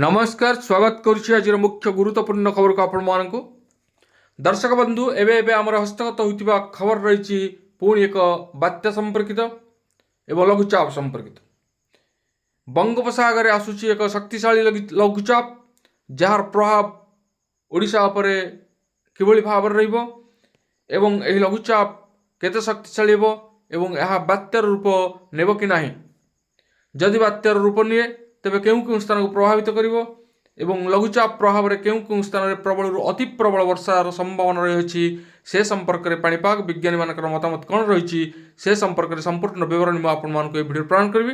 नमस्कार स्वागत करुछि आज मुख्य गुरुत्वपूर्ण खबर को आपण मानक दर्शक बंधु एबे एबे आमर हस्तगत होइतिबा खबर रही पुणी एक बात्या संपर्कित एवं लघुचाप संपर्कित बंगोपसागर आसुची एक शक्तिशाली लघुचाप जार प्रभाव ओडिशा उपरे किभଳି भाव रहिबो एवं एही लघुचाप केते शक्तिशाली हेबो एवं यह बात्यार रूप नेब कि नाही जदि बात्यार रूप निए तेबे केउं स्थान को प्रभावित करिवो एवं लघुचाप प्रभाव में केउं स्थान में प्रबल अति प्रबल वर्षार संभावना रही से संपर्क में पाणीपाग विज्ञानी मानकर मतामत कौन रही से संपर्क में संपूर्ण विवरण मुझे आपको भिडियो प्रदान करी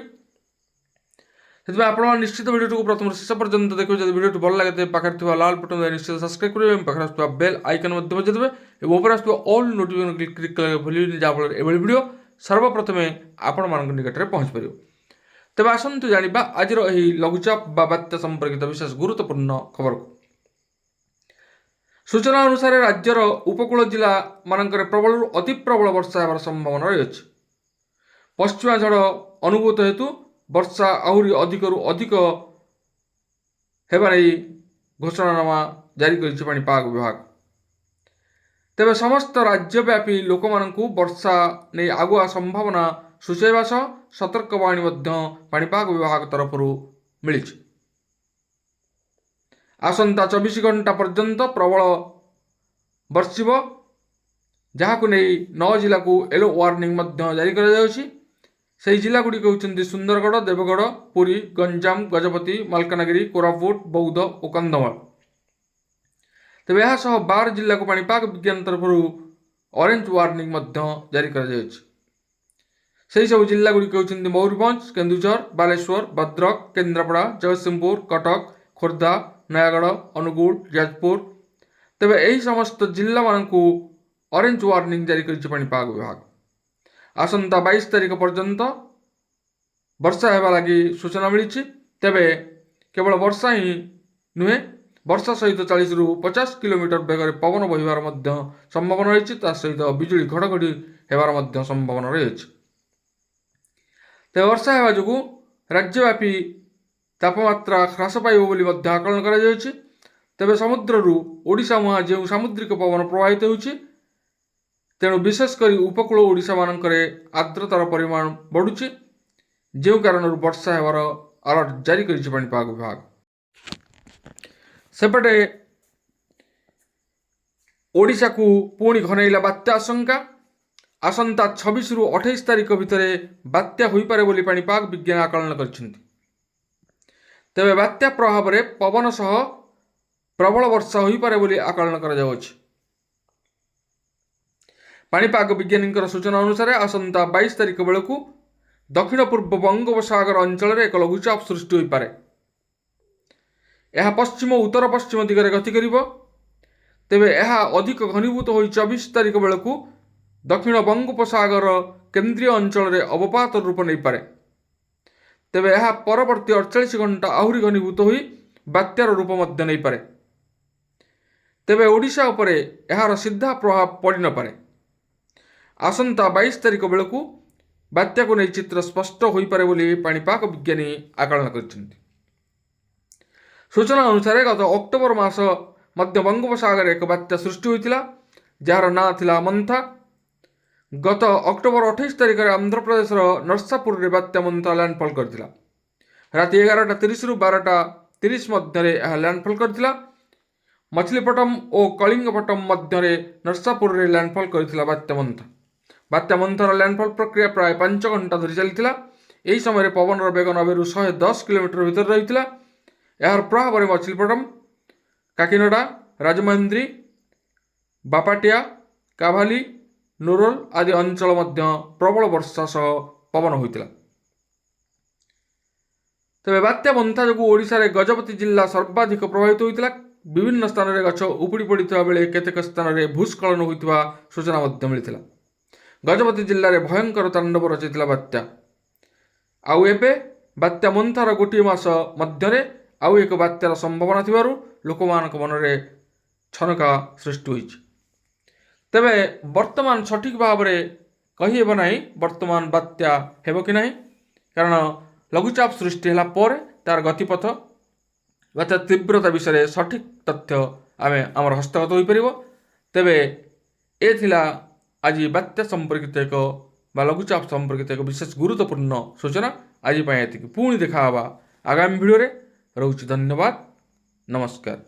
से आप निश्चित भिडियो को प्रथम शेष पर्यंत देखिए जब भिडियो भल लगे पाखे लाल बटन निश्चित सब्सक्राइब करेंगे पाखे बेल आइकन बजाइदेवे और ऊपर आस ऑल नोटिफिकेशन क्लिक करेंगे भूल जहाँफल एभली भिडियो सर्वप्रथमे आपण मान निकट में पहुँच पार तेज आसतु जाना आज लघुचाप बात्या संपर्कित विशेष गुरुत्वपूर्ण खबर को सूचना अनुसार राज्यर उपकूल जिला मानक प्रबल अति प्रबल वर्षा होवार संभावना रही पश्चिमा झड़ अनुभूत हेतु वर्षा आहरी अधिक होबार घोषणानामा जारी करिपाग विभाग तेज समस्त राज्यव्यापी लोक मानू वर्षा नहीं आगुआ संभावना सूचना सह सतर्कवाणी पाणीपाग विभाग तरफ मिली आसंता 24 घंटा पर्यंत प्रबल बर्षिब जहाँ को नहीं 9 जिला को येलो वार्निंग जारी कर जिला गुड़िक होती सुंदरगढ़ देवगढ़ पुरी गंजाम गजपति मालकानगिरी कोरापुट बौद्ध और कंधमाल तेज यह 12 जिला को पाणीपाग विज्ञान तरफ ऑरेंज वार्निंग जारी कर सब जिला गुड़िक होती मयूरभंज केन्दुझर बालेश्वर भद्रक केन्द्रापड़ा जगतसिंहपुर कटक खोर्धा नयागढ़ अनुगुल जाजपुर तेज यही समस्त जिला मानक ऑरेंज वार्निंग जारी कर पाणीपाग विभाग आसंता 22 तारिख पर्यंत वर्षा होगा लगी सूचना मिली तेबे केवल वर्षा ही नुहे वर्षा सहित 40 ରୁ 50 किलोमीटर बेगर पवन बहिबार संभावना रही सहित बिजुली घड़घड़ी होवार संभावना रही तेज वर्षा होगा जो राज्यव्यापी तापमात्रा ह्रास पाइब आकलन कर तेज समुद्रु ओडिशा मुहां जो सामुद्रिक पवन प्रवाहित होउछि तेणु विशेषकर उपकूल ओडिशा मानक आर्द्रतार परिमाण बढ़ुछि जो कारण वर्षा होवार अलर्ट जारी करिछि पाणीपाग विभाग सेपटे ओडिशा को पुणी घनैला बात्या आशंका आसंता 26 ରୁ 28 तारिख भितर बात्या हो पारे बोली पाणीपाग विज्ञान आकलन करछन्ति तेबे बात्या प्रभाव में पवन सह प्रबल वर्षा हो पारे बोली आकलन करा जाउछि पाणीपाग वैज्ञानिक सूचना अनुसार आसंता 22 तारिख बेलू दक्षिण पूर्व बंगोपसागर अंचल एक लघुचाप सृष्टि हो पारे यह पश्चिम उत्तर पश्चिम दिगरे गति करिवो तेबे यह अधिक घनीभूत हो 24 तारिख बेलू दक्षिण बंगोपसागर केन्द्रीय अंचल में अवपात रूप नहीं पारे तेबे यह परवर्ती 48 घंटा आहरी घनीभूत हो बात्यार रूप नहीं पारे तेबे ओडिशा उपरे यार सीधा प्रभाव पड़ न पारे आसंता 22 तारिख बेलू बात्या को नहीं चित्र स्पष्ट हो पारे बोली पाणीपाग विज्ञानी आकलन करछन्ति सूचना अनुसार गत अक्टोबर मास मध्य बंगोपसागर एक बात्या सृष्टि होता जार ना थिला मंथा गत अक्टोबर 28 तारिख में आंध्र प्रदेश नरसापुर में बात्या मंथा लैंडफॉल करथिला राति 11:30 ରୁ 12:30 मध्य लैंडफॉल करथिला मछलीपट्टम और कलिंगपट्टम मध्य नरसापुर में लैंडफॉल करथिला बात्या मंथार लैंडफॉल प्रक्रिया प्राय 5 घंटा धरी चलता यही समय पवन बेग 90 ରୁ 110 किलोमीटर भीतर रही यार प्रभाव में मछलीपट्टम काकिनाडा राजमहेंद्री बापाटिया काभाली नूरोल आदि अंचल प्रबल वर्षा सह पवन होता तेज बात्या मंथा जो ओडिशा रे गजपति जिला सर्वाधिक प्रभावित होता विभिन्न स्थान में गछ उपुड़ी पड़ता बेले केतेक स्थान में भूस्खलन होता सूचना मिलता गजपति जिले में भयंकर तांडव रचि बात्या आउ एबे बात्या मंथार गोटे मास मध्य आउ एक बात्यार संभावना थिबारु लोकमानक मनरे छनका सृष्टि होइछि तेबे वर्तमान सठिक भाव में कही हेब नहीं वर्तमान बात्या हेब कि नहीं कारण लघुचाप सृष्टि होला पर तार गतिपथ ବାତ୍ୟା ତୀବ୍ରତା ବିଷୟରେ ସଠିକ୍ ତଥ୍ୟ ଆମର ହସ୍ତଗତ ହୋଇପାରିବ। ତେବେ ଏ ଥିଲା ଆଜି ବାତ୍ୟା ସମ୍ପର୍କିତ ବା ଲଘୁଚାପ ସମ୍ପର୍କିତ ଏକ ବିଶେଷ ଗୁରୁତ୍ୱପୂର୍ଣ୍ଣ ସୂଚନା। ଆଜି ପାଇଁ ଏତିକି। ପୁଣି ଦେଖା ହେବା ଆଗାମୀ ଭିଡ଼ିଓରେ। ରହୁଛି ଧନ୍ୟବାଦ, ନମସ୍କାର।